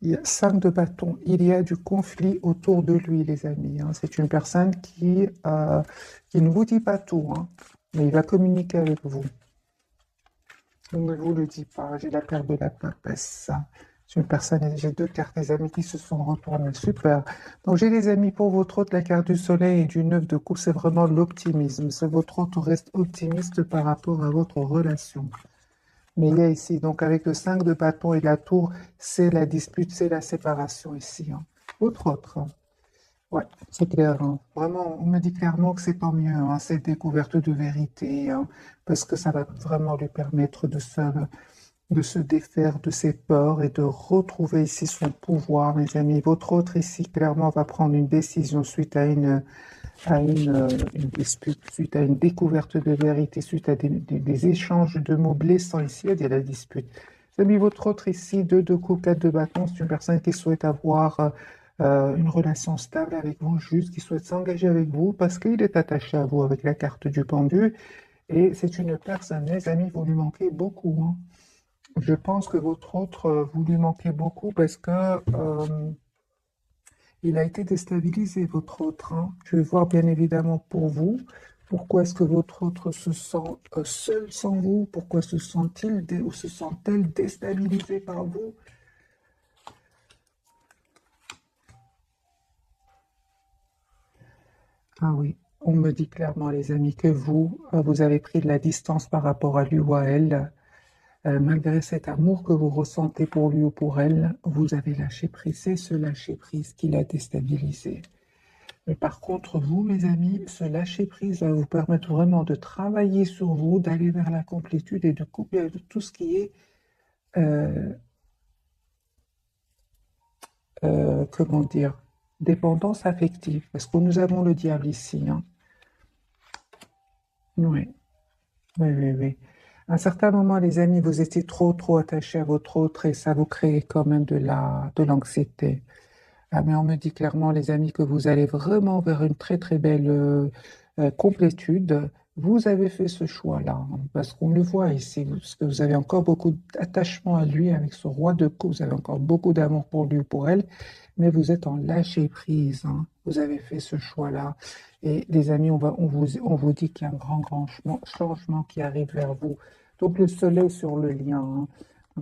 Il y a 5 de bâton. Il y a du conflit autour de lui, les amis, hein. C'est une personne qui ne vous dit pas tout, hein, mais il va communiquer avec vous. Il ne vous le dit pas. J'ai la carte de la papesse. C'est une personne, j'ai deux cartes, les amis, qui se sont retournées. Super. Donc, j'ai les amis pour votre hôte, la carte du soleil et du 9 de coupe, c'est vraiment l'optimisme. C'est votre hôte reste optimiste par rapport à votre relation. Mais il y a ici, donc avec le 5 de bâton et la tour, c'est la dispute, c'est la séparation ici, hein. Autre autre, hein. Ouais, c'est clair, hein. Vraiment, on me dit clairement que c'est tant mieux, hein, cette découverte de vérité, hein, parce que ça va vraiment lui permettre de se défaire de ses peurs et de retrouver ici son pouvoir, mes amis. Votre autre ici, clairement, va prendre une décision suite à une dispute, suite à une découverte de vérité, suite à des échanges de mots blessants ici, il y a la dispute. J'ai mis votre autre ici, deux de coups, quatre de bâton, c'est une personne qui souhaite avoir une relation stable avec vous, juste, qui souhaite s'engager avec vous parce qu'il est attaché à vous avec la carte du pendu. Et c'est une personne, les amis, vous lui manquez beaucoup, hein. Je pense que votre autre, vous lui manquez beaucoup parce que il a été déstabilisé, votre autre, hein. Je vais voir bien évidemment pour vous. Pourquoi est-ce que votre autre se sent seul sans vous? Pourquoi se sent-il ou se sent-elle déstabilisée par vous? Ah oui, on me dit clairement, les amis, que vous, vous avez pris de la distance par rapport à lui ou à elle. Malgré cet amour que vous ressentez pour lui ou pour elle, vous avez lâché prise. C'est ce lâcher prise qui l'a déstabilisé. Mais par contre, vous, mes amis, ce lâcher-prise va vous permettre vraiment de travailler sur vous, d'aller vers la complétude et de couper avec tout ce qui est, euh, comment dire, dépendance affective. Parce que nous avons le diable ici, hein. Oui, oui, oui, oui. À un certain moment, les amis, vous étiez trop attachés à votre autre et ça vous crée quand même de l'anxiété. Ah, mais on me dit clairement, les amis, que vous allez vraiment vers une très belle complétude. Vous avez fait ce choix-là, hein, parce qu'on le voit ici, parce que vous avez encore beaucoup d'attachement à lui avec ce roi de coupe, vous avez encore beaucoup d'amour pour lui ou pour elle, mais vous êtes en lâcher prise, hein. Vous avez fait ce choix-là. Et les amis, on vous dit qu'il y a un grand changement qui arrive vers vous. Donc le soleil sur le lien, hein.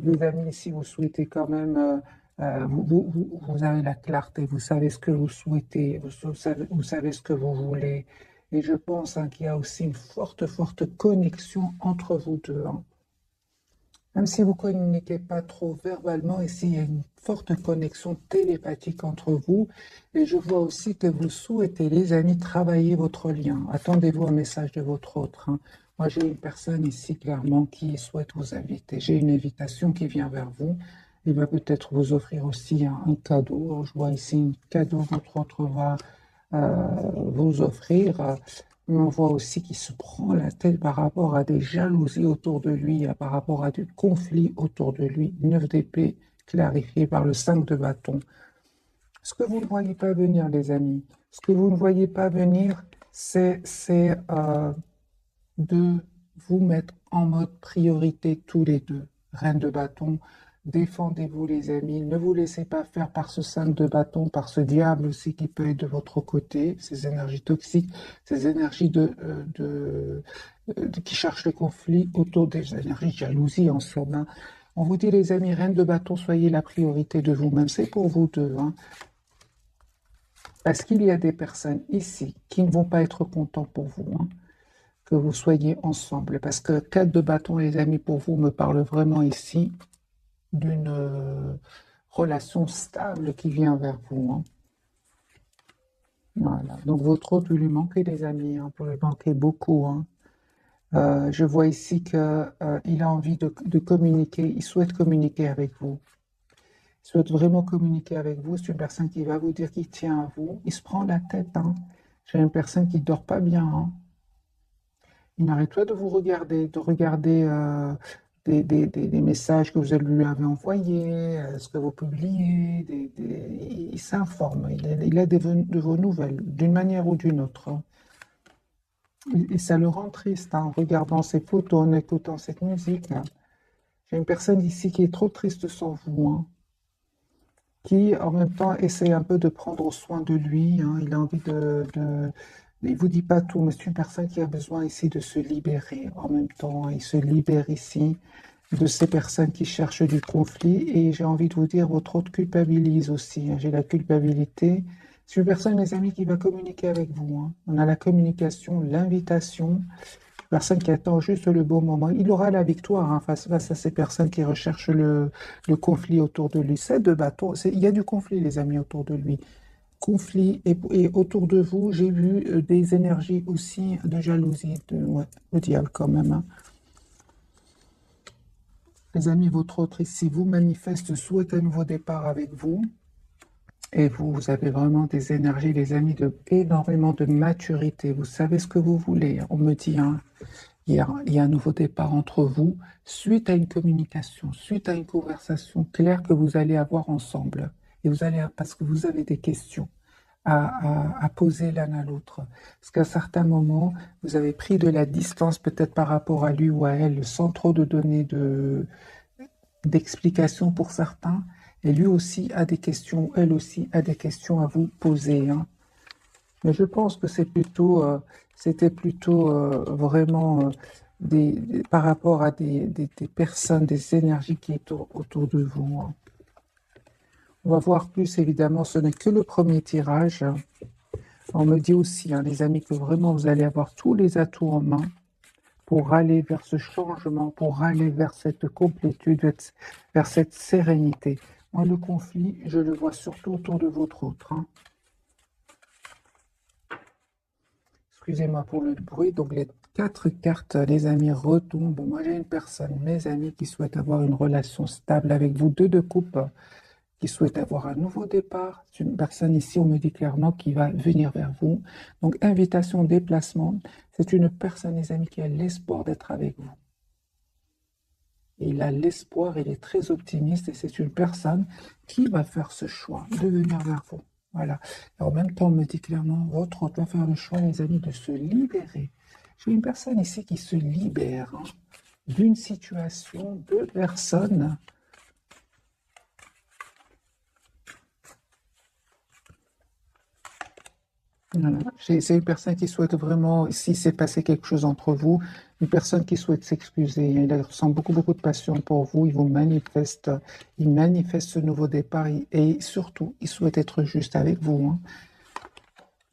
Les amis, si vous souhaitez quand même vous avez la clarté, vous savez ce que vous souhaitez, vous savez ce que vous voulez. Et je pense, hein, qu'il y a aussi une forte connexion entre vous deux, hein. Même si vous ne communiquez pas trop verbalement, ici, il y a une forte connexion télépathique entre vous. Et je vois aussi que vous souhaitez, les amis, travailler votre lien. Attendez-vous un message de votre autre, hein. Moi, j'ai une personne ici, clairement, qui souhaite vous inviter. J'ai une invitation qui vient vers vous. Il va peut-être vous offrir aussi un cadeau. Je vois ici un cadeau que votre autre va vous offrir. Mais on voit aussi qu'il se prend la tête par rapport à des jalousies autour de lui, par rapport à du conflit autour de lui. 9 d'épée clarifié par le 5 de bâton. Ce que vous ne voyez pas venir, les amis, ce que vous ne voyez pas venir, c'est de vous mettre en mode priorité tous les deux. Reine de bâton, défendez-vous, les amis. Ne vous laissez pas faire par ce 5 de bâton, par ce diable aussi qui peut être de votre côté, ces énergies toxiques, ces énergies qui cherchent le conflit autour des énergies de jalousie en somme, hein. On vous dit, les amis, reine de bâton, soyez la priorité de vous-même. C'est pour vous deux, hein. Parce qu'il y a des personnes ici qui ne vont pas être contents pour vous, hein, que vous soyez ensemble. Parce que 4 de bâton, les amis, pour vous, me parle vraiment ici d'une relation stable qui vient vers vous, hein. Voilà. Donc, votre autre, vous lui manquez, les amis, hein, vous lui manquez beaucoup, hein. Je vois ici qu'il a envie de communiquer, il souhaite communiquer avec vous. Il souhaite vraiment communiquer avec vous. C'est une personne qui va vous dire qu'il tient à vous. Il se prend la tête, hein. J'ai une personne qui ne dort pas bien, hein. Il n'arrête pas de vous regarder, de regarder des messages que vous lui avez envoyés, ce que vous publiez. Il s'informe, il a de vos nouvelles, d'une manière ou d'une autre, hein. Et ça le rend triste, hein, en regardant ces photos, en écoutant cette musique, hein. J'ai une personne ici qui est trop triste sans vous, hein. qui en même temps essaie un peu de prendre soin de lui, hein. Il a envie il vous dit pas tout, mais c'est une personne qui a besoin ici de se libérer en même temps. Il se libère ici de ces personnes qui cherchent du conflit. Et j'ai envie de vous dire, votre autre culpabilise aussi, hein. J'ai la culpabilité. C'est une personne, mes amis, qui va communiquer avec vous, hein. On a la communication, l'invitation. Personne qui attend juste le bon moment. Il aura la victoire, hein, face à ces personnes qui recherchent le conflit autour de lui. C'est de bâton. Il y a du conflit, les amis, autour de lui. Conflit et autour de vous, j'ai vu des énergies aussi de jalousie, ouais, le diable quand même, hein. Les amis, votre autre ici vous manifeste, souhaite un nouveau départ avec vous. Et vous avez vraiment des énergies, les amis, énormément de maturité. Vous savez ce que vous voulez. On me dit, hein, il y a un nouveau départ entre vous, suite à une communication, suite à une conversation claire que vous allez avoir ensemble. Et vous allez, parce que vous avez des questions à poser l'un à l'autre. Parce qu'à certains moments, vous avez pris de la distance peut-être par rapport à lui ou à elle, sans trop de donner d'explications pour certains. Et lui aussi a des questions, elle aussi a des questions à vous poser, hein. Mais je pense que c'était plutôt vraiment par rapport à des personnes, des énergies qui étaient autour de vous, hein. On va voir plus, évidemment, ce n'est que le premier tirage. On me dit aussi, hein, les amis, que vraiment vous allez avoir tous les atouts en main pour aller vers ce changement, pour aller vers cette complétude, vers cette sérénité. Moi, le conflit, je le vois surtout autour de votre autre, hein. Excusez-moi pour le bruit. Donc, les 4 cartes, les amis, retombent. Moi, j'ai une personne, mes amis, qui souhaite avoir une relation stable avec vous, deux de coupe, qui souhaite avoir un nouveau départ. C'est une personne ici, on me dit clairement, qui va venir vers vous. Donc, invitation, déplacement. C'est une personne, les amis, qui a l'espoir d'être avec vous. Il a l'espoir, il est très optimiste et c'est une personne qui va faire ce choix de venir vers vous. Voilà. Et en même temps, on me dit clairement, votre autre va faire le choix, les amis, de se libérer. J'ai une personne ici qui se libère, hein, d'une situation, de personnes. Voilà. C'est une personne qui souhaite vraiment, si s'est passé quelque chose entre vous, une personne qui souhaite s'excuser. Il ressent beaucoup, beaucoup de passion pour vous. Il manifeste ce nouveau départ et surtout, il souhaite être juste avec vous, hein.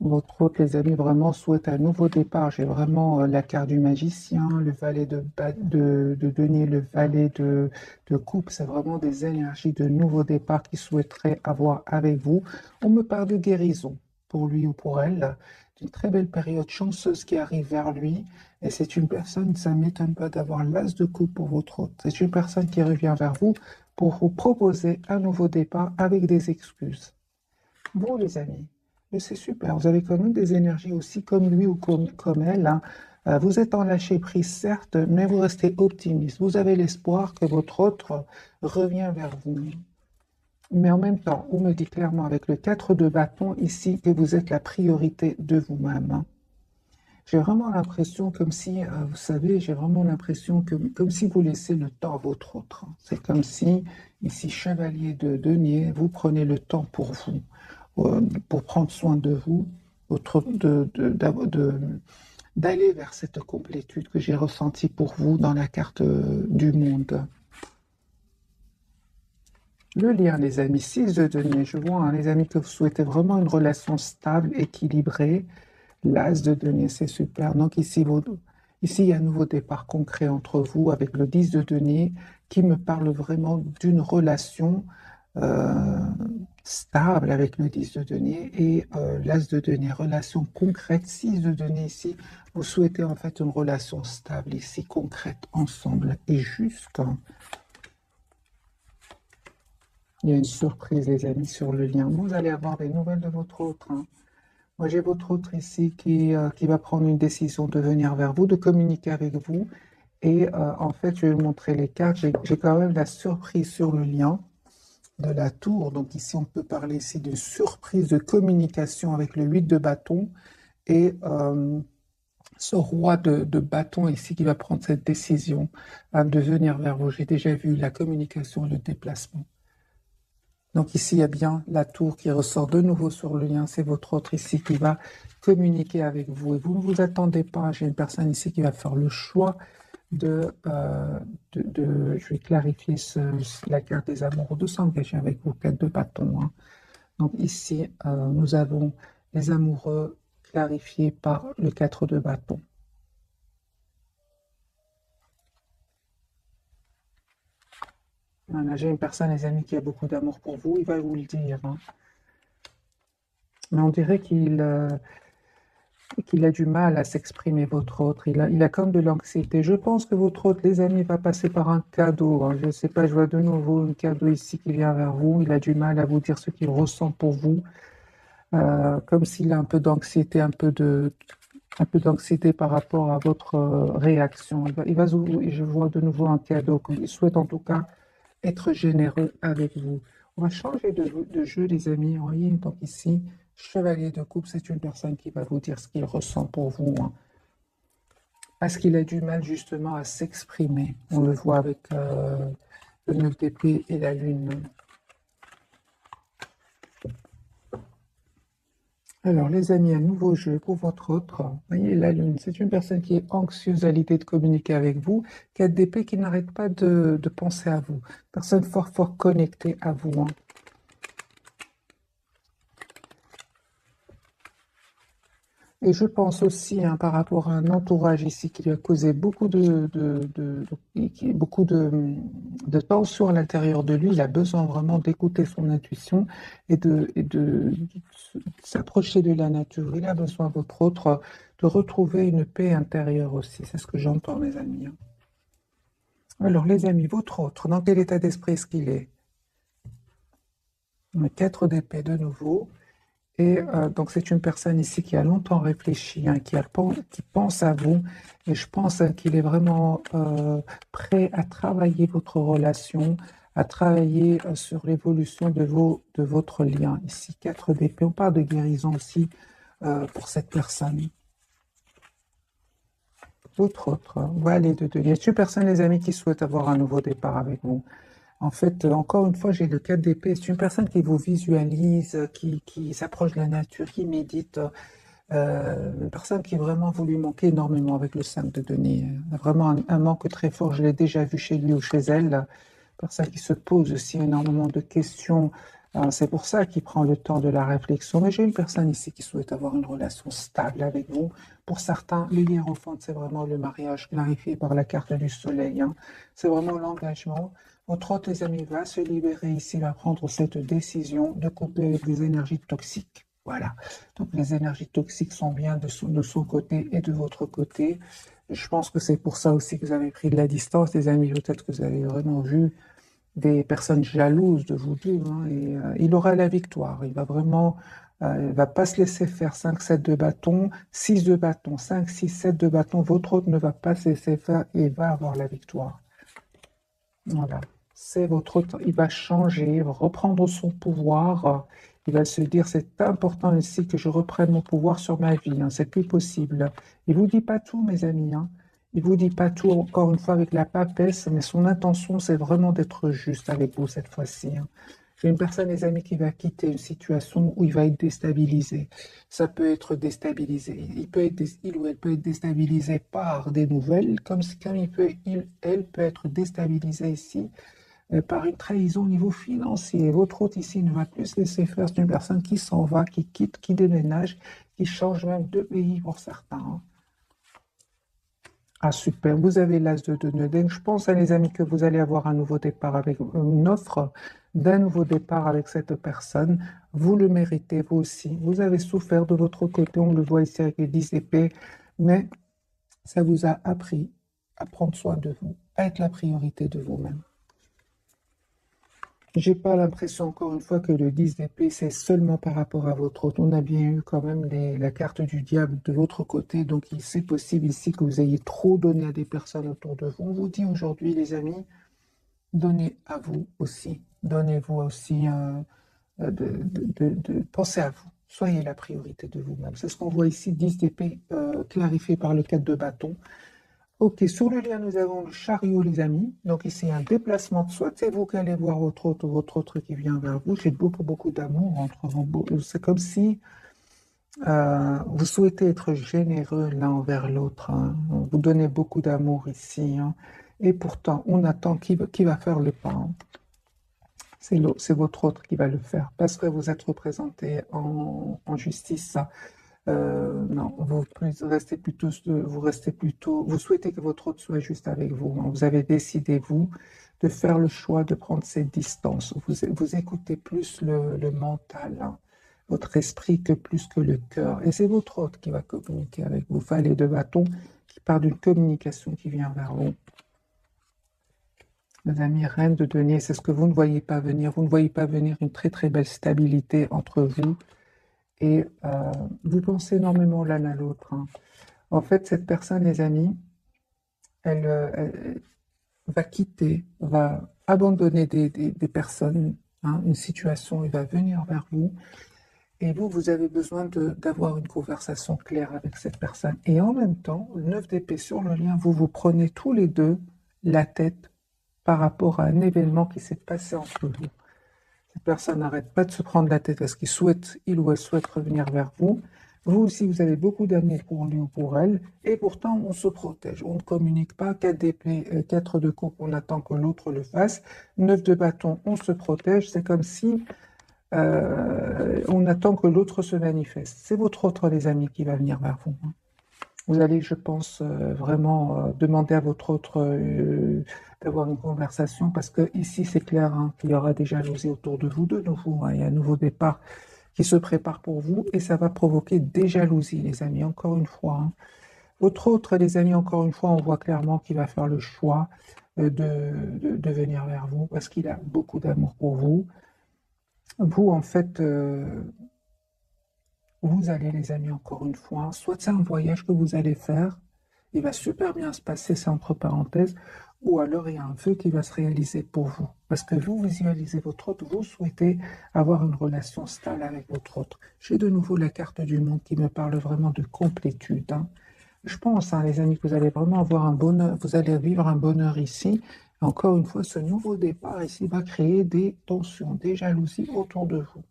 Votre autre, les amis, vraiment souhaite un nouveau départ. J'ai vraiment la carte du magicien, le valet de denier, le valet de coupe. C'est vraiment des énergies de nouveau départ qu'il souhaiterait avoir avec vous. On me parle de guérison pour lui ou pour elle, d'une très belle période chanceuse qui arrive vers lui. Et c'est une personne, ça ne m'étonne pas d'avoir l'as de coupe pour votre autre. C'est une personne qui revient vers vous pour vous proposer un nouveau départ avec des excuses. Bon, les amis, mais c'est super. Vous avez quand même des énergies aussi comme lui ou comme elle, hein. Vous êtes en lâcher prise, certes, mais vous restez optimiste. Vous avez l'espoir que votre autre revient vers vous. Mais en même temps, on me dit clairement avec le 4 de bâton ici que vous êtes la priorité de vous-même, hein. J'ai vraiment l'impression comme si, vous savez, j'ai vraiment l'impression que comme si vous laissez le temps à votre autre, hein. C'est comme si, ici, chevalier de denier, vous prenez le temps pour prendre soin de vous, d'aller vers cette complétude que j'ai ressentie pour vous dans la carte du monde. Le lien, les amis, 6 de denier, je vois, hein, les amis, que vous souhaitez vraiment une relation stable, équilibrée. L'as de denier, c'est super. Donc ici, il y a un nouveau départ concret entre vous avec le 10 de denier qui me parle vraiment d'une relation euh, stable avec le 10 de denier et l'as de denier, relation concrète. 6 de denier ici, vous souhaitez en fait une relation stable ici, concrète, ensemble et juste, hein. Il y a une surprise, les amis, sur le lien. Vous allez avoir des nouvelles de votre autre, hein. Moi, j'ai votre autre ici qui va prendre une décision de venir vers vous, de communiquer avec vous. Et en fait, je vais vous montrer les cartes. J'ai quand même la surprise sur le lien de la tour. Donc ici, on peut parler ici de surprise de communication avec le 8 de bâton. Et ce roi de bâton ici qui va prendre cette décision de venir vers vous. J'ai déjà vu la communication, le déplacement. Donc ici, il y a bien la tour qui ressort de nouveau sur le lien. C'est votre autre ici qui va communiquer avec vous. Et vous ne vous attendez pas. J'ai une personne ici qui va faire le choix je vais clarifier la carte des amoureux, de s'engager avec vous, 4 de bâton. Hein. Donc ici, nous avons les amoureux clarifiés par le 4 de bâton. Voilà, j'ai une personne, les amis, qui a beaucoup d'amour pour vous, il va vous le dire. Hein. Mais on dirait qu'il a du mal à s'exprimer, votre autre. Il a comme de l'anxiété. Je pense que votre autre, les amis, va passer par un cadeau. Hein. Je ne sais pas, je vois de nouveau un cadeau ici qui vient vers vous. Il a du mal à vous dire ce qu'il ressent pour vous. Comme s'il a un peu d'anxiété, un peu d'anxiété par rapport à votre réaction. Je vois de nouveau un cadeau. Il souhaite en tout cas être généreux avec vous. On va changer de jeu, les amis. Vous voyez, donc ici, chevalier de coupe, c'est une personne qui va vous dire ce qu'il ressent pour vous. Hein. Parce qu'il a du mal justement à s'exprimer. On le voit avec le 9 d'épée et la lune. Alors, les amis, un nouveau jeu pour votre autre. Vous voyez, la lune, c'est une personne qui est anxieuse à l'idée de communiquer avec vous, qui a d'épée qui n'arrête pas de penser à vous. Personne fort, fort connectée à vous. Hein. Et je pense aussi, hein, par rapport à un entourage ici qui lui a causé beaucoup beaucoup de tension à l'intérieur de lui, il a besoin vraiment d'écouter son intuition et de s'approcher de la nature. Il a besoin, votre autre, de retrouver une paix intérieure aussi. C'est ce que j'entends, mes amis. Hein. Alors, les amis, votre autre, dans quel état d'esprit est-ce qu'il est? 4 d'épée de nouveau. Et donc, c'est une personne ici qui a longtemps réfléchi, hein, qui pense à vous. Et je pense hein, qu'il est vraiment prêt à travailler votre relation, à travailler sur l'évolution de votre lien. Ici, 4 d'épée. On parle de guérison aussi pour cette personne. Votre autre, valet de denier. Il y a une personne, les amis, qui souhaite avoir un nouveau départ avec vous. En fait, encore une fois, j'ai le 4 d'épée. C'est une personne qui vous visualise, qui s'approche de la nature, qui médite. Une personne qui vraiment vous lui manquez énormément avec le 5 de denier. Il a vraiment un manque très fort. Je l'ai déjà vu chez lui ou chez elle. Personne qui se pose aussi énormément de questions. C'est pour ça qu'il prend le temps de la réflexion. Mais j'ai une personne ici qui souhaite avoir une relation stable avec vous. Pour certains, le hiérophante, c'est vraiment le mariage clarifié par la carte du soleil. Hein. C'est vraiment l'engagement. Votre autre, les amis, va se libérer ici, va prendre cette décision de couper avec des énergies toxiques. Voilà. Donc les énergies toxiques sont bien de son côté et de votre côté. Je pense que c'est pour ça aussi que vous avez pris de la distance, les amis. Peut-être que vous avez vraiment vu des personnes jalouses de vous deux. Hein, et il aura la victoire. Il va vraiment, il va pas se laisser faire 5, 7 de bâton, 6 de bâton, 5, 6, 7 de bâton. Votre autre ne va pas se laisser faire et va avoir la victoire. Voilà. C'est votre autre. Il va changer, il va reprendre son pouvoir. Il va se dire, c'est important ici que je reprenne mon pouvoir sur ma vie. Hein, c'est plus possible. Il vous dit pas tout, mes amis. Hein. Il vous dit pas tout, encore une fois, avec la papesse, mais son intention, c'est vraiment d'être juste avec vous cette fois-ci. Hein. J'ai une personne, les amis, qui va quitter une situation où il va être déstabilisé. Ça peut être déstabilisé. Il ou elle peut être déstabilisé par des nouvelles, comme elle peut être déstabilisée ici par une trahison au niveau financier. Votre hôte ici ne va plus se laisser faire. C'est une personne qui s'en va, qui quitte, qui déménage, qui change même de pays pour certains. Hein. Ah super, vous avez l'as de nœuds. Donc, je pense, à les amis, que vous allez avoir un nouveau départ avec une offre d'un nouveau départ avec cette personne. Vous le méritez, vous aussi. Vous avez souffert de votre côté, on le voit ici avec les 10 épées, mais ça vous a appris à prendre soin de vous, à être la priorité de vous-même. J'ai pas l'impression, encore une fois, que le 10 d'épée, c'est seulement par rapport à votre autre. On a bien eu quand même la carte du diable de votre côté, donc c'est possible ici que vous ayez trop donné à des personnes autour de vous. On vous dit aujourd'hui, les amis, donnez à vous aussi. Donnez-vous aussi, pensez à vous. Soyez la priorité de vous-même. C'est ce qu'on voit ici, 10 d'épée clarifié par le 4 de bâton. Ok, sur le lien, nous avons le chariot, les amis. Donc ici, un déplacement. Soit c'est vous qui allez voir votre autre, ou votre autre qui vient vers vous. J'ai beaucoup, beaucoup d'amour entre vous. C'est comme si vous souhaitez être généreux l'un envers l'autre, hein. Vous donnez beaucoup d'amour ici, hein. Et pourtant, on attend qui va faire le pas, hein. C'est votre autre qui va le faire parce que vous êtes représenté en justice. Non, vous souhaitez que votre autre soit juste avec vous, hein. Vous avez décidé, vous, de faire le choix de prendre cette distance. Vous écoutez plus le mental, hein, votre esprit que plus que le cœur. Et c'est votre autre qui va communiquer avec vous. Valet de bâton qui part d'une communication qui vient vers vous. Mes amis, reine de denier, c'est ce que vous ne voyez pas venir. Vous ne voyez pas venir une très très belle stabilité entre vous et vous pensez énormément l'un à l'autre, hein. En fait, cette personne, les amis, elle va quitter, va abandonner des personnes, hein, une situation, elle va venir vers vous. Et vous, vous avez besoin d'avoir une conversation claire avec cette personne. Et en même temps, le 9 d'épée sur le lien, vous vous prenez tous les deux la tête par rapport à un événement qui s'est passé entre vous. Cette personne n'arrête pas de se prendre la tête parce il ou elle souhaite revenir vers vous. Vous aussi, vous avez beaucoup d'amour pour lui ou pour elle, et pourtant, on se protège. On ne communique pas. 4 d'épée, 4 de coupe, on attend que l'autre le fasse. 9 de bâton, on se protège. C'est comme si on attend que l'autre se manifeste. C'est votre autre, les amis, qui va venir vers vous, hein. Vous allez, je pense, vraiment demander à votre autre d'avoir une conversation parce que ici, c'est clair, hein, qu'il y aura des jalousies autour de vous de nouveau, hein. Il y a un nouveau départ qui se prépare pour vous et ça va provoquer des jalousies, les amis, encore une fois, hein. Votre autre, les amis, encore une fois, on voit clairement qu'il va faire le choix de venir vers vous parce qu'il a beaucoup d'amour pour vous. Vous, en fait, vous allez, les amis, encore une fois, soit c'est un voyage que vous allez faire, il va super bien se passer, c'est entre parenthèses, ou alors il y a un vœu qui va se réaliser pour vous. Parce que vous visualisez votre autre, vous souhaitez avoir une relation stable avec votre autre. J'ai de nouveau la carte du monde qui me parle vraiment de complétude, hein. Je pense, hein, les amis, que vous allez vraiment avoir un bonheur, vous allez vivre un bonheur ici. Encore une fois, ce nouveau départ ici va créer des tensions, des jalousies autour de vous.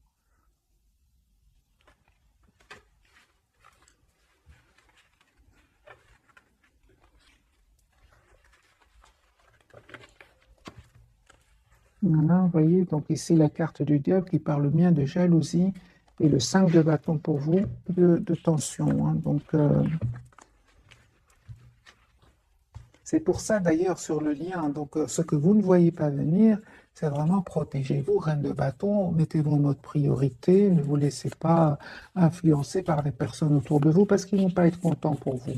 Voilà, vous voyez, donc ici la carte du diable qui parle bien de jalousie et le 5 de bâton pour vous, de tension, hein. Donc, c'est pour ça d'ailleurs sur le lien, donc ce que vous ne voyez pas venir, c'est vraiment protégez-vous, reine de bâton, mettez-vous en mode priorité, ne vous laissez pas influencer par les personnes autour de vous parce qu'ils ne vont pas être contents pour vous.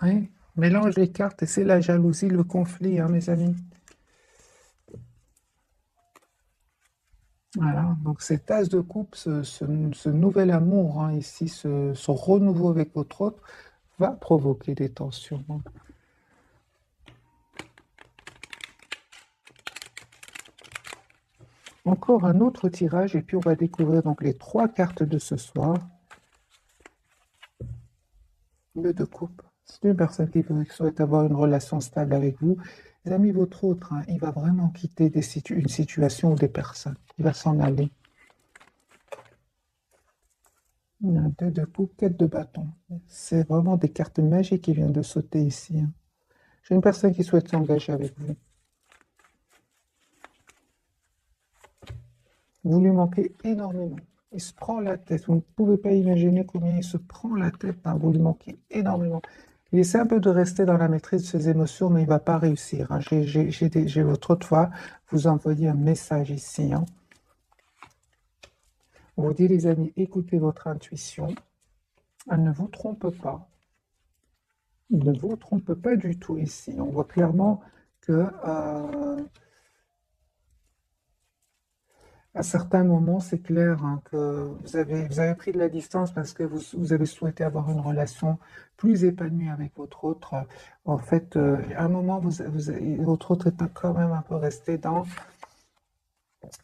Hein? Mélange les cartes et c'est la jalousie, le conflit, hein, mes amis. Voilà, donc cet as de coupe, ce nouvel amour, hein, ici, ce renouveau avec votre autre, va provoquer des tensions, hein. Encore un autre tirage, et puis on va découvrir donc les 3 cartes de ce soir. Le de coupe, c'est une personne qui souhaite avoir une relation stable avec vous. Les amis, votre autre, hein, il va vraiment quitter une situation ou des personnes. Il va s'en aller. Il y a un 2 de coupe, 4 de bâton. C'est vraiment des cartes magiques qui viennent de sauter ici, hein. J'ai une personne qui souhaite s'engager avec vous. Vous lui manquez énormément. Il se prend la tête. Vous ne pouvez pas imaginer combien il se prend la tête, hein. Vous lui manquez énormément. Il essaie un peu de rester dans la maîtrise de ses émotions, mais il ne va pas réussir, hein. J'ai votre autre fois vous envoyer un message ici, hein. On vous dit, les amis, écoutez votre intuition. Elle ne vous trompe pas. Il ne vous trompe pas du tout ici. On voit clairement que à certains moments, c'est clair, hein, que vous avez pris de la distance parce que vous avez souhaité avoir une relation plus épanouie avec votre autre. En fait, à un moment, votre autre est quand même un peu resté dans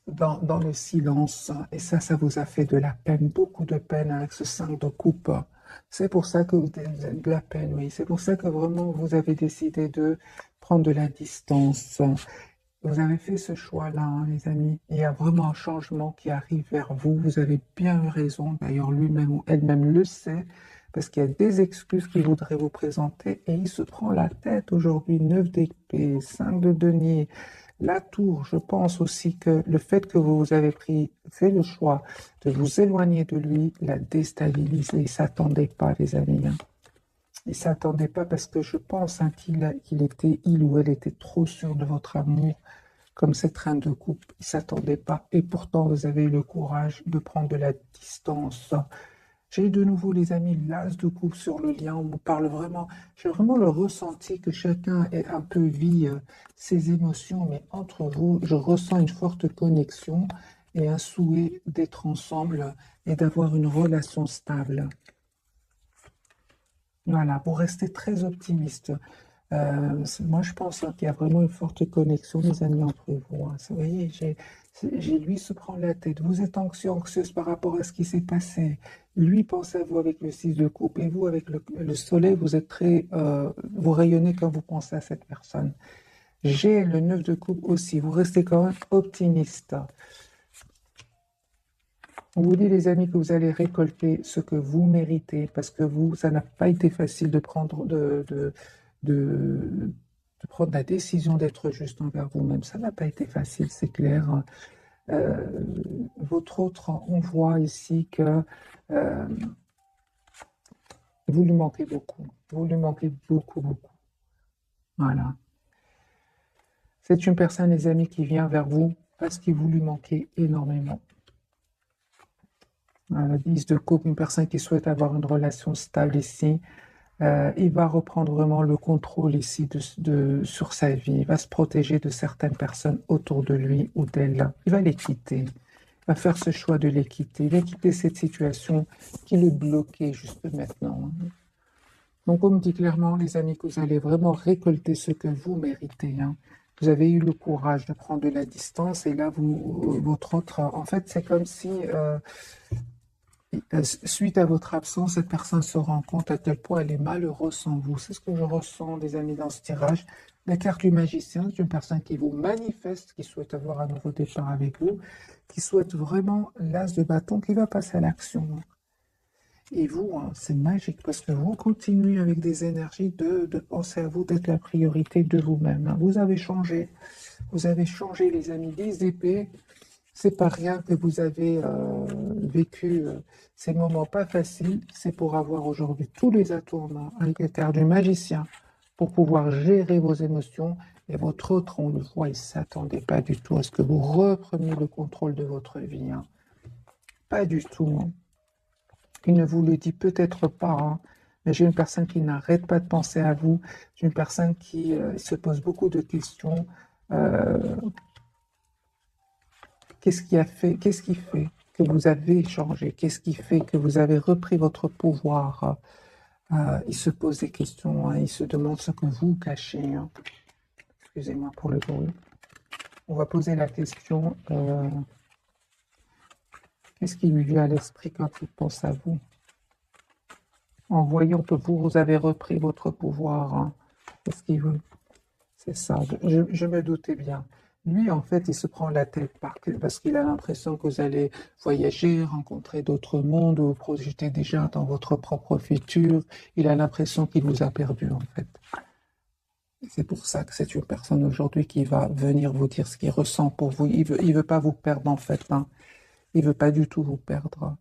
le silence. Et ça vous a fait de la peine, beaucoup de peine avec ce 5 de coupe. C'est pour ça que vous avez de la peine, oui. C'est pour ça que vraiment vous avez décidé de prendre de la distance. Vous avez fait ce choix-là, hein, les amis. Il y a vraiment un changement qui arrive vers vous. Vous avez bien eu raison. D'ailleurs, lui-même ou elle-même le sait, parce qu'il y a des excuses qu'il voudrait vous présenter et il se prend la tête aujourd'hui. 9 d'épée, 5 de denier, la tour. Je pense aussi que le fait que vous avez fait le choix de vous éloigner de lui l'a déstabilisé. Il ne s'attendait pas, les amis, hein. Il ne s'attendait pas parce que je pense hein, il ou elle était trop sûr de votre amour comme cette reine de coupe, il ne s'attendait pas. Et pourtant, vous avez eu le courage de prendre de la distance. J'ai de nouveau, les amis, l'as de coupe sur le lien. On me parle vraiment, j'ai vraiment le ressenti que chacun est un peu vit ses émotions, mais entre vous, je ressens une forte connexion et un souhait d'être ensemble et d'avoir une relation stable. Voilà, vous restez très optimiste. Moi, je pense hein, qu'il y a vraiment une forte connexion, les amis, entre vous, hein. Vous voyez, lui se prend la tête. Vous êtes anxieuse par rapport à ce qui s'est passé. Lui pense à vous avec le 6 de coupe et vous avec le soleil, vous êtes vous rayonnez quand vous pensez à cette personne. J'ai le 9 de coupe aussi. Vous restez quand même optimiste. On vous dit, les amis, que vous allez récolter ce que vous méritez parce que ça n'a pas été facile de prendre, de prendre la décision d'être juste envers vous-même. Ça n'a pas été facile, c'est clair. Euh, Votre autre, on voit ici que euh, vous lui manquez beaucoup. Vous lui manquez beaucoup, beaucoup. Voilà. C'est une personne, les amis, qui vient vers vous parce qu'il vous lui manquez énormément. Voilà, 10 de coupe, une personne qui souhaite avoir une relation stable ici. Il va reprendre vraiment le contrôle ici sur sa vie. Il va se protéger de certaines personnes autour de lui ou d'elle. Il va les quitter. Il va faire ce choix de les quitter. Il va quitter cette situation qui le bloquait juste maintenant, hein. Donc, on me dit clairement, les amis, que vous allez vraiment récolter ce que vous méritez, hein. Vous avez eu le courage de prendre de la distance et là, votre autre, en fait, c'est comme si suite à votre absence, cette personne se rend compte à quel point elle est malheureuse sans vous. C'est ce que je ressens, des amis, dans ce tirage. La carte du magicien, c'est une personne qui vous manifeste, qui souhaite avoir un nouveau départ avec vous, qui souhaite vraiment l'as de bâton, qui va passer à l'action. Et vous, hein, c'est magique parce que vous continuez avec des énergies de penser à vous, d'être la priorité de vous-même, hein. Vous avez changé. Vous avez changé, les amis. 10 d'épée. C'est pas rien que vous avez vécu ces moments pas faciles. C'est pour avoir aujourd'hui tous les atouts en main avec les cartes du magicien pour pouvoir gérer vos émotions. Et votre autre, on le voit, il ne s'attendait pas du tout à ce que vous repreniez le contrôle de votre vie, hein. Pas du tout, hein. Il ne vous le dit peut-être pas, hein, mais j'ai une personne qui n'arrête pas de penser à vous. J'ai une personne qui se pose beaucoup de questions. Euh, Qu'est-ce qui fait que vous avez changé? Qu'est-ce qui fait que vous avez repris votre pouvoir? Il se pose des questions, hein, il se demande ce que vous cachez, hein. Excusez-moi pour le bruit. On va poser la question, qu'est-ce qui lui vient à l'esprit quand il pense à vous? En voyant que vous avez repris votre pouvoir, hein. Qu'est-ce qu'il veut? C'est ça, je me doutais bien. Lui, en fait, il se prend la tête parce qu'il a l'impression que vous allez voyager, rencontrer d'autres mondes, vous projeter déjà dans votre propre futur. Il a l'impression qu'il vous a perdu, en fait. Et c'est pour ça que c'est une personne aujourd'hui qui va venir vous dire ce qu'il ressent pour vous. Il veut pas vous perdre, en fait, hein. Il veut pas du tout vous perdre.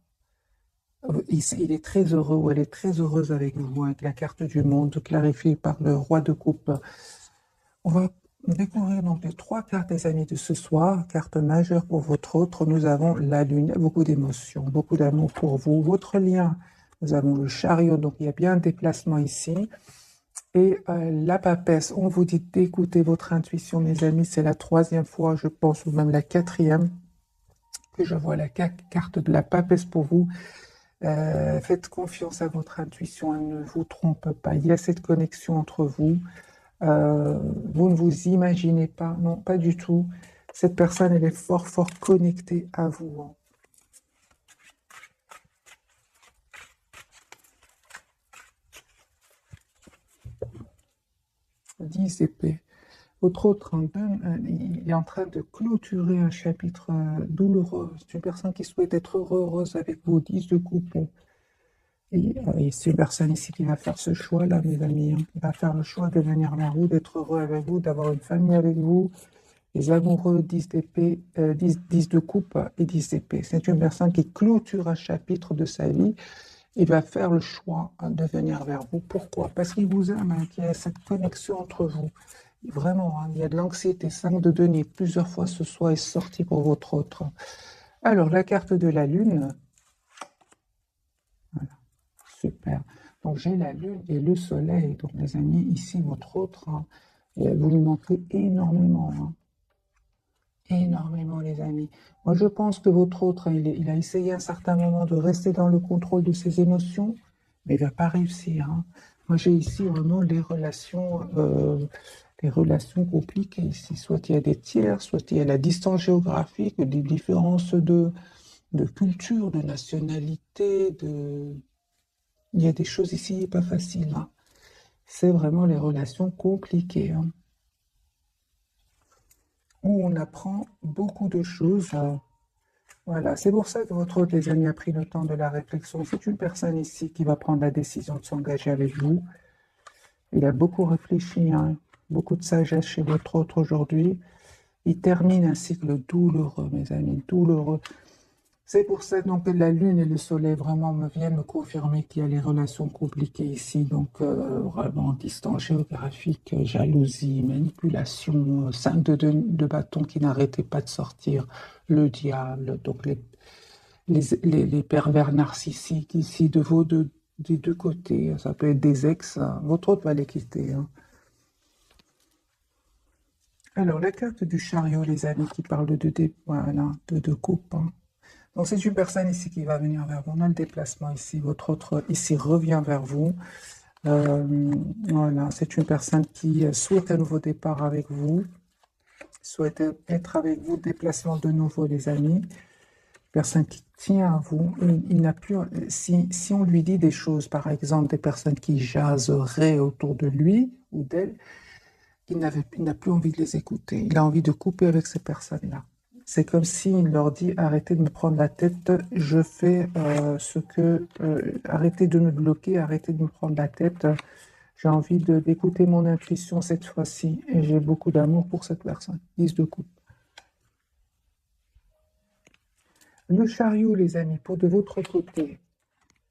Il est très heureux ou elle est très heureuse avec vous, avec la carte du monde clarifiée par le roi de coupe. On va découvrir donc les trois cartes, des amis, de ce soir. Carte majeure pour votre autre, nous avons la lune. Il y a beaucoup d'émotions, beaucoup d'amour pour vous. Votre lien, nous avons le chariot, donc il y a bien un déplacement ici. Et la papesse, on vous dit d'écouter votre intuition, mes amis. C'est la troisième fois, je pense, ou même la quatrième, que je vois la carte de la papesse pour vous. Faites confiance à votre intuition, elle ne vous trompe pas. Il y a cette connexion entre vous. Vous ne vous imaginez pas, non, pas du tout. Cette personne, elle est fort, fort connectée à vous, hein. 10 épées. Votre autre, il est en train de clôturer un chapitre douloureux. C'est une personne qui souhaite être heureuse avec vous, 10 de coupe. Et c'est une personne ici qui va faire ce choix-là, mes amis, hein. Il va faire le choix de venir vers vous, d'être heureux avec vous, d'avoir une famille avec vous. Les amoureux, 10 d'épée, 10 de coupe et 10 d'épée. C'est une personne qui clôture un chapitre de sa vie. Il va faire le choix de venir vers vous. Pourquoi? Parce qu'il vous aime, hein, qu'il y a cette connexion entre vous. Vraiment, hein, il y a de l'anxiété. 5 de denier, plusieurs fois ce soir est sorti pour votre autre. Alors, la carte de la lune. Voilà, super. Donc, j'ai la lune et le soleil. Donc, les amis, ici, votre autre, hein, vous lui manquez énormément, hein. Énormément, les amis. Moi, je pense que votre autre, hein, il a essayé à un certain moment de rester dans le contrôle de ses émotions, mais il ne va pas réussir, hein. Moi, j'ai ici vraiment les relations compliquées ici. Soit il y a des tiers, soit il y a la distance géographique, des différences de culture, de nationalité, il y a des choses ici pas faciles, hein. C'est vraiment les relations compliquées, hein, où on apprend beaucoup de choses. Voilà, c'est pour ça que votre hôte, les amis, a pris le temps de la réflexion. C'est une personne ici qui va prendre la décision de s'engager avec vous. Il a beaucoup réfléchi, hein, beaucoup de sagesse chez votre hôte aujourd'hui. Il termine un cycle douloureux, mes amis, douloureux. C'est pour ça donc, que la lune et le soleil vraiment me viennent me confirmer qu'il y a les relations compliquées ici. Donc, vraiment, distance géographique, jalousie, manipulation, 5 de bâton qui n'arrêtait pas de sortir, le diable, donc les pervers narcissiques ici des deux côtés. Ça peut être des ex, hein. Votre autre va les quitter, hein. Alors, la carte du chariot, les amis, qui parle voilà, de coupe, hein. Donc, c'est une personne ici qui va venir vers vous. On a le déplacement ici. Votre autre ici revient vers vous. Voilà, c'est une personne qui souhaite un nouveau départ avec vous, souhaite être avec vous, déplacement de nouveau, les amis. Personne qui tient à vous. Il n'a plus, si on lui dit des choses, par exemple, des personnes qui jaseraient autour de lui ou d'elle, il n'a plus envie de les écouter. Il a envie de couper avec ces personnes-là. C'est comme s'il leur dit, arrêtez de me prendre la tête, je fais arrêtez de me bloquer, arrêtez de me prendre la tête. J'ai envie d'écouter mon intuition cette fois-ci et j'ai beaucoup d'amour pour cette personne. 10 de coupe. Le chariot, les amis, pour de votre côté,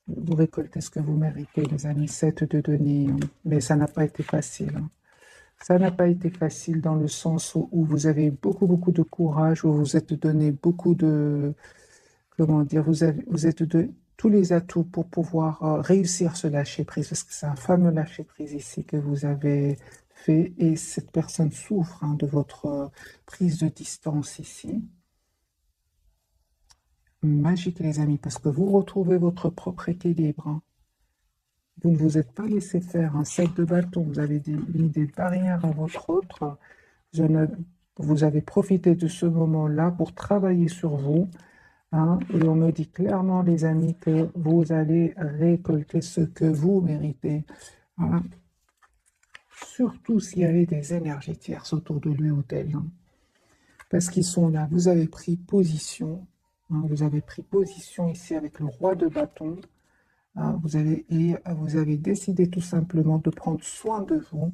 vous récoltez ce que vous méritez, les amis. 7 de denier, hein. Mais ça n'a pas été facile, hein. Ça n'a pas été facile dans le sens où vous avez beaucoup de courage, où vous êtes donné beaucoup de, comment dire, vous êtes de tous les atouts pour pouvoir réussir ce lâcher-prise, parce que c'est un fameux lâcher-prise ici que vous avez fait, et cette personne souffre, hein, de votre prise de distance ici. Magique, les amis, parce que vous retrouvez votre propre équilibre, hein. Vous ne vous êtes pas laissé faire un 7 de bâton, vous avez mis des barrières à votre autre. Vous avez profité de ce moment-là pour travailler sur vous, hein, et on me dit clairement, les amis, que vous allez récolter ce que vous méritez, hein. Surtout s'il y avait des énergies tierces autour de lui ou d'elle, hein. Parce qu'ils sont là. Vous avez pris position, hein, vous avez pris position ici avec le roi de bâton. Vous avez décidé tout simplement de prendre soin de vous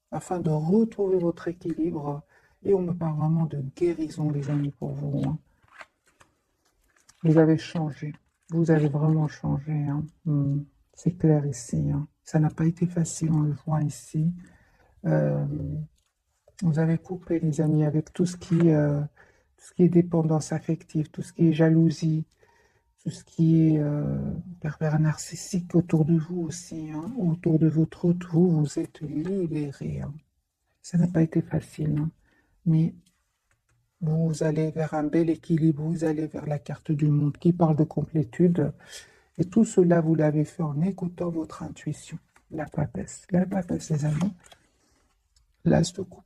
afin de retrouver votre équilibre. Et on me parle vraiment de guérison, les amis, pour vous, hein. Vous avez changé. Vous avez vraiment changé, hein. C'est clair ici, hein. Ça n'a pas été facile, on le voit ici. Vous avez coupé, les amis, avec tout ce qui est dépendance affective, tout ce qui est jalousie, tout ce qui est pervers narcissique autour de vous aussi, hein, autour de votre autre, vous êtes libéré, hein. Ça n'a pas été facile, hein, mais vous allez vers un bel équilibre, vous allez vers la carte du monde qui parle de complétude, et tout cela, vous l'avez fait en écoutant votre intuition. La papesse, les amis, l'as de coupe.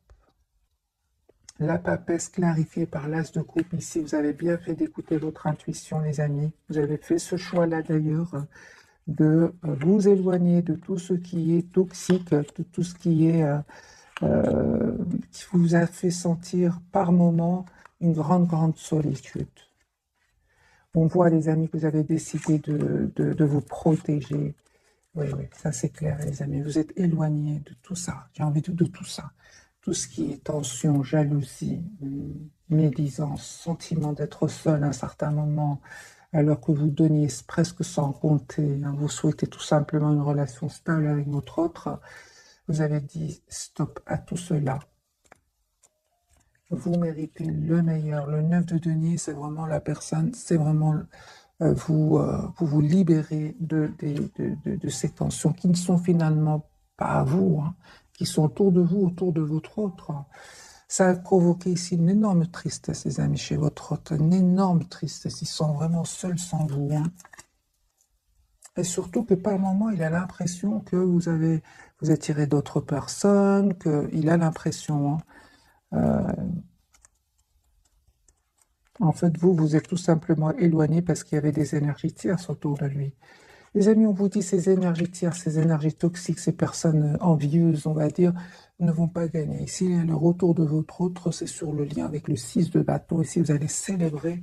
La papesse clarifiée par l'as de coupe ici. Vous avez bien fait d'écouter votre intuition, les amis. Vous avez fait ce choix-là d'ailleurs de vous éloigner de tout ce qui est toxique, de tout ce qui est qui vous a fait sentir par moments une grande solitude. On voit, les amis, que vous avez décidé de vous protéger. Oui, ça c'est clair, les amis. Vous êtes éloignés de tout ça. J'ai envie de tout ça. Tout ce qui est tension, jalousie, médisance, sentiment d'être seul à un certain moment, alors que vous donniez presque sans compter, hein. Vous souhaitez tout simplement une relation stable avec votre autre. Vous avez dit stop à tout cela. Vous méritez le meilleur. Le 9 de denier, c'est vraiment la personne, c'est vraiment vous libérez de ces tensions qui ne sont finalement pas à vous, hein, qui sont autour de vous, autour de votre autre. Ça a provoqué ici une énorme tristesse, les amis, chez votre autre, une énorme tristesse. Ils sont vraiment seuls sans vous, hein. Et surtout que par moment, il a l'impression que vous attirez d'autres personnes, qu'il a l'impression, hein. En fait, vous êtes tout simplement éloigné parce qu'il y avait des énergies tierces autour de lui. Les amis, on vous dit, ces énergies tierces, ces énergies toxiques, ces personnes envieuses, on va dire, ne vont pas gagner. Ici, le retour de votre autre, c'est sur le lien avec le 6 de bâton. Ici, vous allez célébrer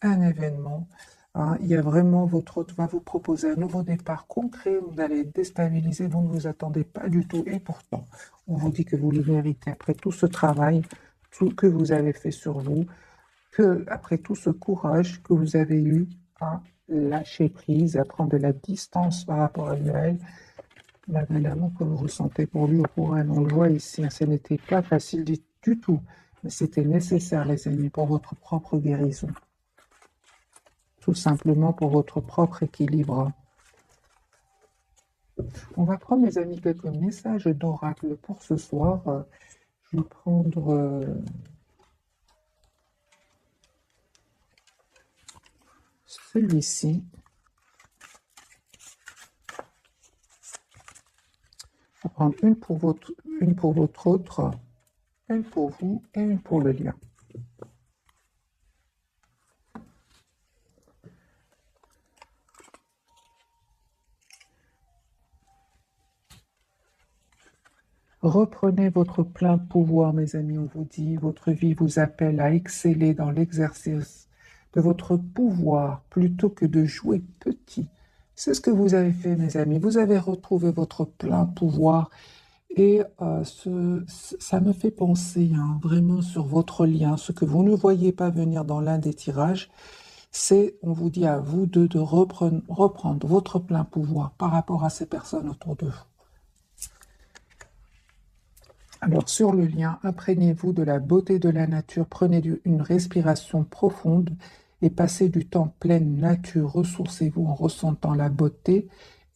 un événement, hein. Il y a vraiment, votre autre va vous proposer un nouveau départ concret. Vous allez être déstabiliser, vous ne vous attendez pas du tout. Et pourtant, on vous dit que vous le méritez. Après tout ce travail, tout que vous avez fait sur vous, que après tout ce courage que vous avez eu à lâcher prise, à prendre de la distance par rapport à elle, malgré l'amour que vous ressentez pour lui ou pour elle. On le voit ici, hein, ce n'était pas facile du tout, mais c'était nécessaire, les amis, pour votre propre guérison. Tout simplement pour votre propre équilibre. On va prendre, les amis, quelques messages d'oracle pour ce soir. Je vais prendre celui-ci. On va prendre une pour votre autre, une pour vous et une pour le lien. Reprenez votre plein pouvoir, mes amis, on vous dit. Votre vie vous appelle à exceller dans l'exercice de votre pouvoir plutôt que de jouer petit. C'est ce que vous avez fait, mes amis. Vous avez retrouvé votre plein pouvoir. Et ça me fait penser, hein, vraiment sur votre lien. Ce que vous ne voyez pas venir dans l'un des tirages, c'est, on vous dit à vous deux de reprendre votre plein pouvoir par rapport à ces personnes autour de vous. Alors, sur le lien, imprégnez-vous de la beauté de la nature, prenez une respiration profonde et passez du temps pleine nature. Ressourcez-vous en ressentant la beauté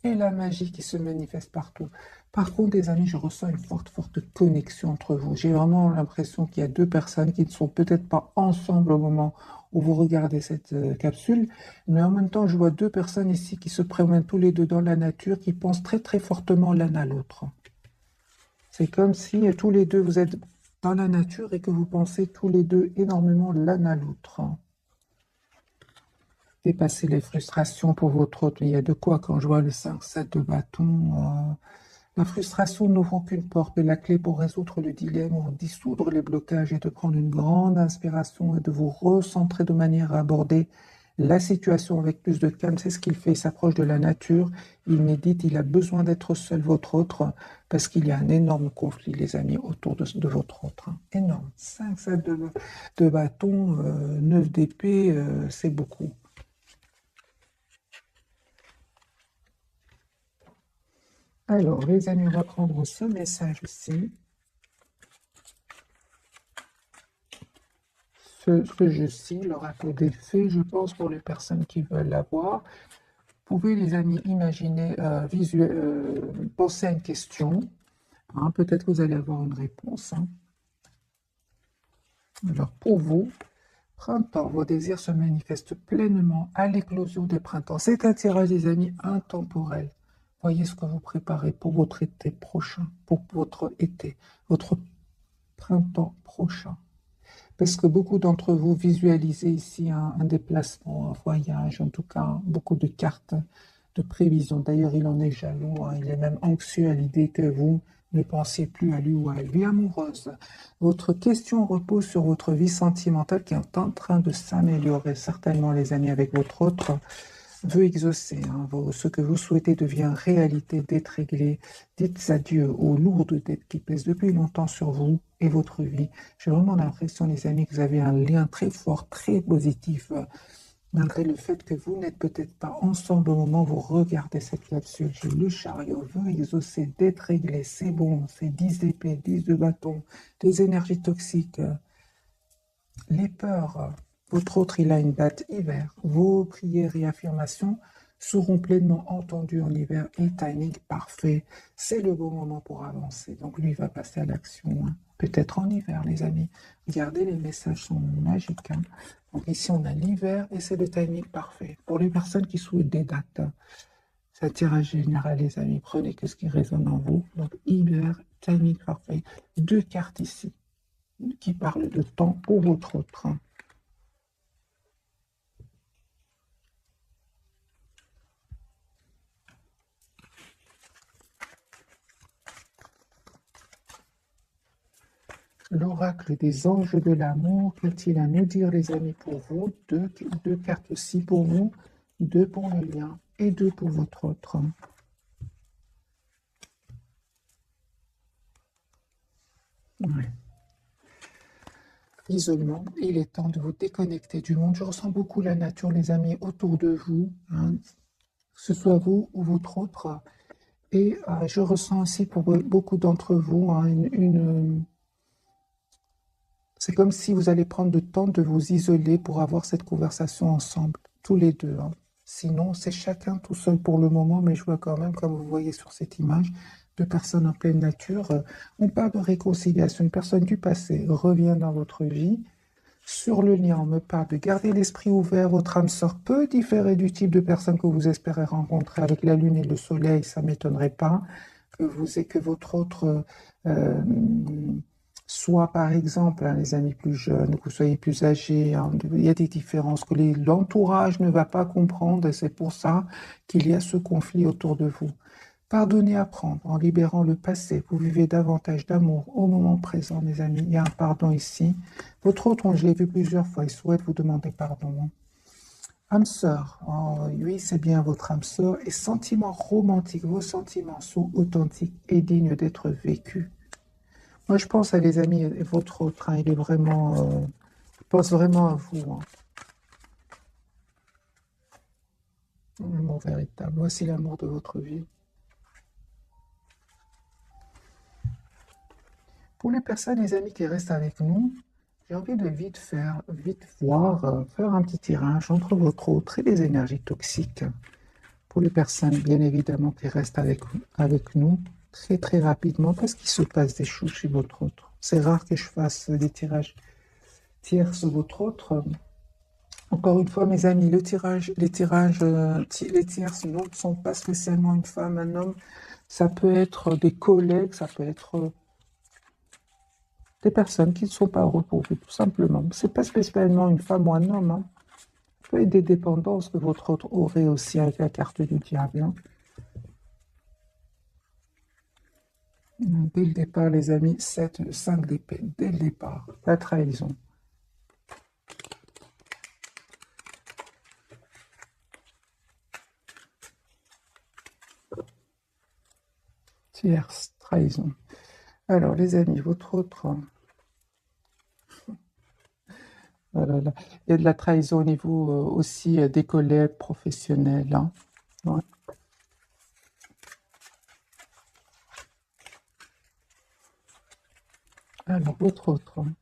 et la magie qui se manifeste partout. Par contre, les amis, je ressens une forte connexion entre vous. J'ai vraiment l'impression qu'il y a deux personnes qui ne sont peut-être pas ensemble au moment où vous regardez cette capsule, mais en même temps, je vois deux personnes ici qui se promènent tous les deux dans la nature, qui pensent très fortement l'un à l'autre. C'est comme si tous les deux, vous êtes dans la nature et que vous pensez tous les deux énormément l'un à l'autre. Dépasser les frustrations pour votre autre. Il y a de quoi quand je vois le 5-7 de bâton. La frustration n'ouvre aucune porte, mais la clé pour résoudre le dilemme ou dissoudre les blocages est de prendre une grande inspiration et de vous recentrer de manière à aborder la situation avec plus de calme. C'est ce qu'il fait, il s'approche de la nature, il médite, il a besoin d'être seul, votre autre, parce qu'il y a un énorme conflit, les amis, autour de votre autre. Hein. Énorme. 5-7 de bâton, 9 d'épée, c'est beaucoup. Alors, les amis, on va prendre ce message ici. Ce jeu-ci, l'oracle des fées, je pense, pour les personnes qui veulent l'avoir. Vous pouvez, les amis, imaginer, penser à une question. Hein, peut-être que vous allez avoir une réponse. Hein. Alors, pour vous, printemps, vos désirs se manifestent pleinement à l'éclosion des printemps. C'est un tirage, les amis, intemporel. Voyez ce que vous préparez pour votre été prochain, pour votre été, votre printemps prochain. Parce que beaucoup d'entre vous visualisez ici un déplacement, un voyage, en tout cas beaucoup de cartes de prévision. D'ailleurs, il en est jaloux, hein, il est même anxieux à l'idée que vous Ne pensez plus à lui ou à elle. Vie amoureuse. Votre question repose sur votre vie sentimentale qui est en train de s'améliorer. Certainement, les amis, avec votre autre veut exaucer. Hein. Ce que vous souhaitez devient réalité, d'être réglé. Dites adieu aux lourdes dettes qui pèsent depuis longtemps sur vous et votre vie. J'ai vraiment l'impression, les amis, que vous avez un lien très fort, très positif, malgré le fait que vous n'êtes peut-être pas ensemble au moment où vous regardez cette capsule. Le chariot veut exaucer, d'être réglé. C'est bon, c'est 10 d'épée, 10 de bâton, des énergies toxiques, les peurs. Votre autre, il a une date hiver. Vos prières et affirmations seront pleinement entendues en hiver et timing parfait. C'est le bon moment pour avancer. Donc lui, il va passer à l'action. Hein. Peut-être en hiver, les amis. Regardez, les messages sont magiques. Hein. Donc ici, on a l'hiver et c'est le timing parfait. Pour les personnes qui souhaitent des dates, c'est un tirage général, les amis. Prenez que ce qui résonne en vous. Donc hiver, timing parfait. Deux cartes ici qui parlent de temps pour votre autre. L'oracle des anges de l'amour, qu'a-t-il à nous dire, les amis, pour vous? Deux cartes aussi pour vous, deux pour le lien et deux pour votre autre. Ouais. Isolement, il est temps de vous déconnecter du monde. Je ressens beaucoup la nature, les amis, autour de vous, hein, que ce soit vous ou votre autre. Et je ressens aussi pour beaucoup d'entre vous hein, c'est comme si vous allez prendre le temps de vous isoler pour avoir cette conversation ensemble, tous les deux. Hein. Sinon, c'est chacun tout seul pour le moment, mais je vois quand même, comme vous voyez sur cette image, deux personnes en pleine nature. On parle de réconciliation. Une personne du passé revient dans votre vie. Sur le lien, on me parle de garder l'esprit ouvert. Votre âme sœur peut différer du type de personne que vous espérez rencontrer avec la lune et le soleil. Ça ne m'étonnerait pas que votre autre soit, par exemple, hein, les amis plus jeunes, que vous soyez plus âgés. Hein, il y a des différences que l'entourage ne va pas comprendre et c'est pour ça qu'il y a ce conflit autour de vous. Pardonnez, apprendre en libérant le passé. Vous vivez davantage d'amour au moment présent, mes amis. Il y a un pardon ici. Votre autre, je l'ai vu plusieurs fois, il souhaite vous demander pardon. Hein. Âme sœur, oh, oui, c'est bien votre âme sœur. Et sentiments romantiques, vos sentiments sont authentiques et dignes d'être vécus. Moi, je pense à les amis, et votre autre, hein, il est vraiment, je pense vraiment à vous. Hein. L'amour véritable. Voici l'amour de votre vie. Pour les personnes, les amis qui restent avec nous, j'ai envie de vite voir, faire un petit tirage entre votre autre et les énergies toxiques. Pour les personnes, bien évidemment, qui restent avec nous, très très rapidement, parce qu'il se passe des choses chez votre autre. C'est rare que je fasse des tirages tiers sur votre autre. Encore une fois, mes amis, les tierces ne sont pas spécialement une femme, un homme. Ça peut être des collègues, ça peut être des personnes qui ne sont pas heureux pour vous, tout simplement. Ce n'est pas spécialement une femme ou un homme. Hein. Ça peut être des dépendances que votre autre aurait aussi avec la carte du diable. Hein. Dès le départ, les amis, 7, 5 d'épée. Dès le départ, la trahison. Tierce, trahison. Alors, les amis, votre autre... Voilà, là. Il y a de la trahison au niveau aussi des collègues professionnels. Hein. Ouais. Alors, votre autre. Hein.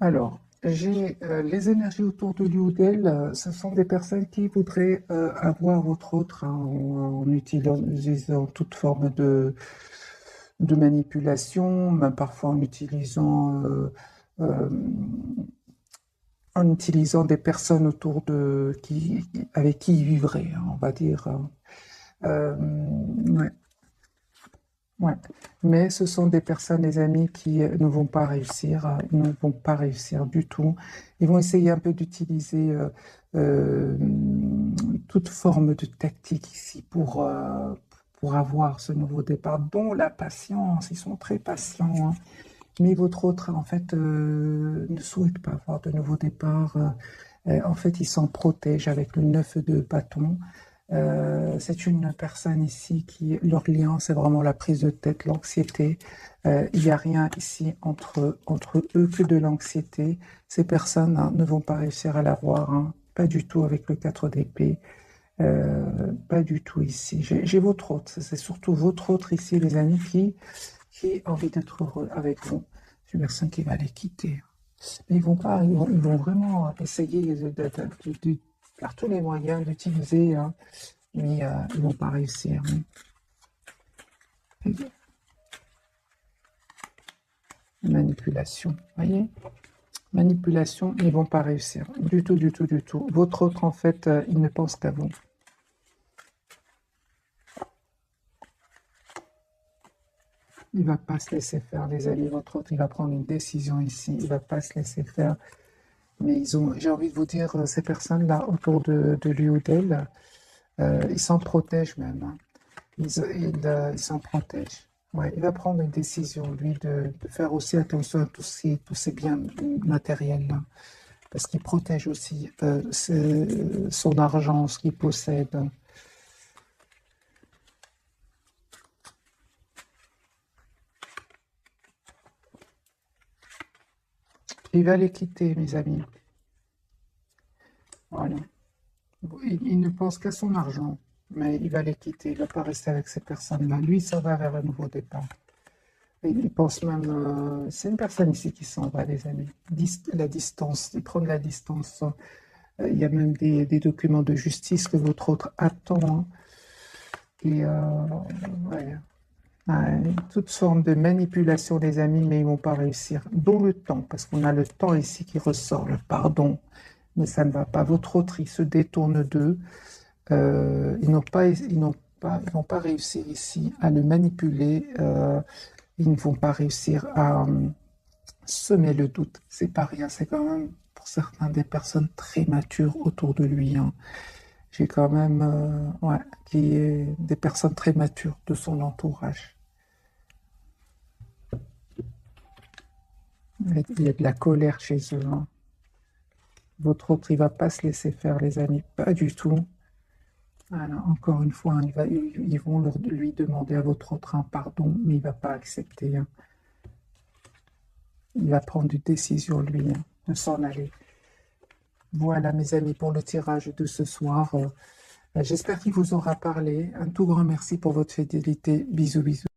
Alors, j'ai les énergies autour de lui ou d'elle, ce sont des personnes qui voudraient avoir votre autre hein, en utilisant toute forme de manipulation, même parfois en utilisant euh, en utilisant des personnes autour avec qui il vivrait, hein, on va dire. Ouais, ouais. Mais ce sont des personnes, des amis qui ne vont pas réussir, ils ne vont pas réussir du tout. Ils vont essayer un peu d'utiliser euh, toute forme de tactique ici pour avoir ce nouveau départ, dont la patience. Ils sont très patients, hein. Mais votre autre, en fait, ne souhaite pas avoir de nouveau départ. En fait, il s'en protège avec le 9 de bâton. C'est une personne ici qui, leur lien, c'est vraiment la prise de tête, l'anxiété. Il n'y a rien ici entre eux que de l'anxiété. Ces personnes, hein, ne vont pas réussir à l'avoir, hein. Pas du tout avec le 4 d'épée. Pas du tout ici. J'ai votre autre. C'est surtout votre autre ici, les amis, qui a envie d'être heureux avec vous. C'est une personne qui va les quitter. Mais ils vont pas, ils vont vraiment essayer de faire tous les moyens d'utiliser, hein, mais ils vont pas réussir, hein. Manipulation, voyez? Manipulation, ils vont pas réussir. Du tout, du tout, du tout. Votre autre, en fait, il ne pense qu'à vous. Il va pas se laisser faire, les amis. Votre autre, il va prendre une décision ici. Il va pas se laisser faire. Mais j'ai envie de vous dire, ces personnes-là autour de lui ou d'elle, ils s'en protègent même, hein. Ils s'en protègent. Ouais, il va prendre une décision, lui, de faire aussi attention à tous ces biens matériels-là. Parce qu'il protège aussi son argent, ce qu'il possède. Il va les quitter, mes amis. Voilà. Il ne pense qu'à son argent, mais il va les quitter. Il ne va pas rester avec ces personnes-là. Lui, ça va vers un nouveau départ. Et il pense même... c'est une personne ici qui s'en va, les amis. La distance, il prend de la distance. Il y a même des documents de justice que votre autre attend, hein. Et ouais. Ouais, toute forme de manipulation, les amis, mais ils ne vont pas réussir. Dont le temps, parce qu'on a le temps ici qui ressort, le pardon. Mais ça ne va pas. Votre autre, il se détourne d'eux. Ils vont pas réussir ici à le manipuler. Ils ne vont pas réussir à semer le doute. C'est pas rien. C'est quand même, pour certains, des personnes très matures autour de lui, hein. J'ai quand même, ouais, des personnes très matures de son entourage. Il y a de la colère chez eux, hein. Votre autre, il va pas se laisser faire, les amis, pas du tout. Voilà, encore une fois, hein, ils vont lui demander à votre autre un pardon, mais il va pas accepter, hein. Il va prendre une décision, lui, hein, de s'en aller. Voilà, mes amis, pour le tirage de ce soir. J'espère qu'il vous aura parlé. Un tout grand merci pour votre fidélité. Bisous, bisous.